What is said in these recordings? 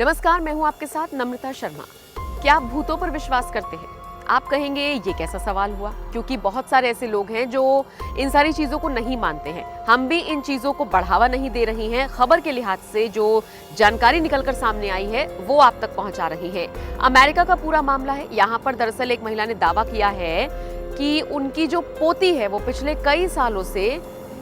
नमस्कार, मैं हूं आपके साथ नम्रता शर्मा। क्या आप भूतों पर विश्वास करते हैं? आप कहेंगे ये कैसा सवाल हुआ, क्योंकि बहुत सारे ऐसे लोग हैं जो इन सारी चीजों को नहीं मानते हैं। हम भी इन चीजों को बढ़ावा नहीं दे रही हैं। खबर के लिहाज से जो जानकारी निकलकर सामने आई है वो आप तक पहुंचा रही है। अमेरिका का पूरा मामला है। यहाँ पर दरअसल एक महिला ने दावा किया है कि उनकी जो पोती है वो पिछले कई सालों से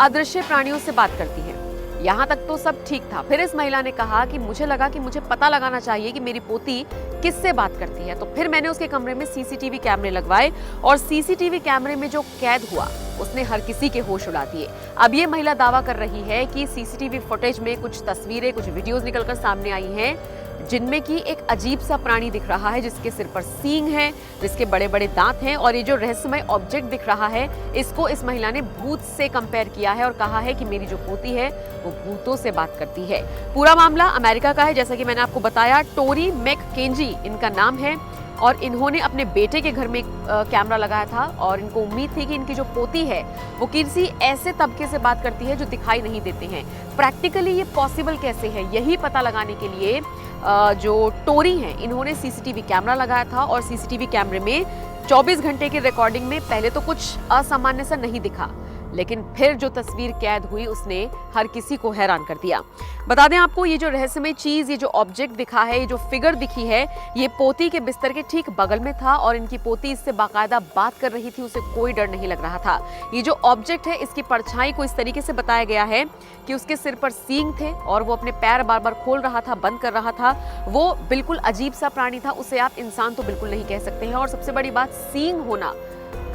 अदृश्य प्राणियों से बात करती है। यहाँ तक तो सब ठीक था। फिर इस महिला ने कहा कि मुझे लगा कि मुझे पता लगाना चाहिए कि मेरी पोती किससे बात करती है। तो फिर मैंने उसके कमरे में सीसीटीवी कैमरे लगवाए और सीसीटीवी कैमरे में जो कैद हुआ उसने हर किसी के होश उड़ा दिए। अब ये महिला दावा कर रही है कि सीसीटीवी फुटेज में कुछ तस्वीरें, कुछ वीडियोस निकलकर सामने आई हैं जिनमें कि एक अजीब सा प्राणी दिख रहा है जिसके सिर पर सींग है, जिसके बड़े बड़े दांत हैं, और ये जो रहस्यमय ऑब्जेक्ट दिख रहा है इसको इस महिला ने भूत से कंपेयर किया है और कहा है कि मेरी जो पोती है वो भूतों से बात करती है। पूरा मामला अमेरिका का है, जैसा कि मैंने आपको बताया। टोरी मैककेंजी इनका नाम है और इन्होंने अपने बेटे के घर में कैमरा लगाया था और इनको उम्मीद थी कि इनकी जो पोती है वो किसी ऐसे तबके से बात करती है जो दिखाई नहीं देते हैं। प्रैक्टिकली ये पॉसिबल कैसे है, यही पता लगाने के लिए जो टोरी हैं इन्होंने सीसीटीवी कैमरा लगाया था और सीसीटीवी कैमरे में 24 घंटे की रिकॉर्डिंग में पहले तो कुछ असामान्य सा नहीं दिखा, लेकिन फिर जो तस्वीर कैद हुई उसने हर किसी को हैरान कर दिया। बता दें आपको, ये जो रहस्यमय चीज, ये जो ऑब्जेक्ट दिखा है, ये जो फिगर दिखी है, ये पोती के बिस्तर के ठीक बगल में था और इनकी पोती इससे बाकायदा बात कर रही थी। उसे कोई डर नहीं लग रहा था। ये जो ऑब्जेक्ट है इसकी परछाई को इस तरीके से बताया गया है कि उसके सिर पर सींग थे और वो अपने पैर बार बार खोल रहा था, बंद कर रहा था। वो बिल्कुल अजीब सा प्राणी था। उसे आप इंसान तो बिल्कुल नहीं कह सकते हैं, और सबसे बड़ी बात सींग होना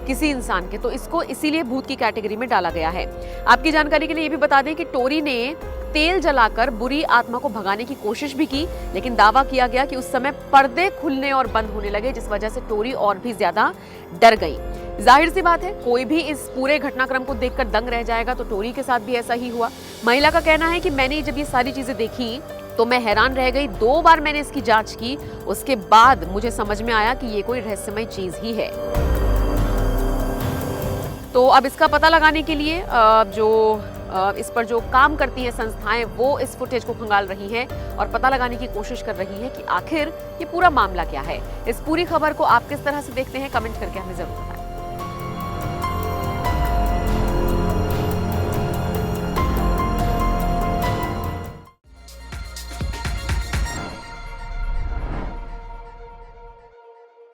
किसी इंसान के, तो इसको इसीलिए भूत की कैटेगरी में डाला गया है। आपकी जानकारी के लिए ये भी बता दें कि टोरी ने तेल जलाकर बुरी आत्मा को भगाने की कोशिश भी की, लेकिन दावा किया गया कि उस समय पर्दे खुलने और बंद होने लगे, जिस वजह से टोरी और भी ज्यादा डर गई। जाहिर सी बात है, कोई भी इस पूरे घटनाक्रम को देखकर दंग रह जाएगा, तो टोरी के साथ भी ऐसा ही हुआ। महिला का कहना है कि मैंने जब ये सारी चीजें देखी तो मैं हैरान रह गई। 2 बार मैंने इसकी जांच की, उसके बाद मुझे समझ में आया कि ये कोई रहस्यमय चीज ही है। तो अब इसका पता लगाने के लिए इस पर जो काम करती हैं संस्थाएं वो इस फुटेज को खंगाल रही हैं और पता लगाने की कोशिश कर रही हैं कि आखिर ये पूरा मामला क्या है। इस पूरी खबर को आप किस तरह से देखते हैं, कमेंट करके हमें जरूर बताएं।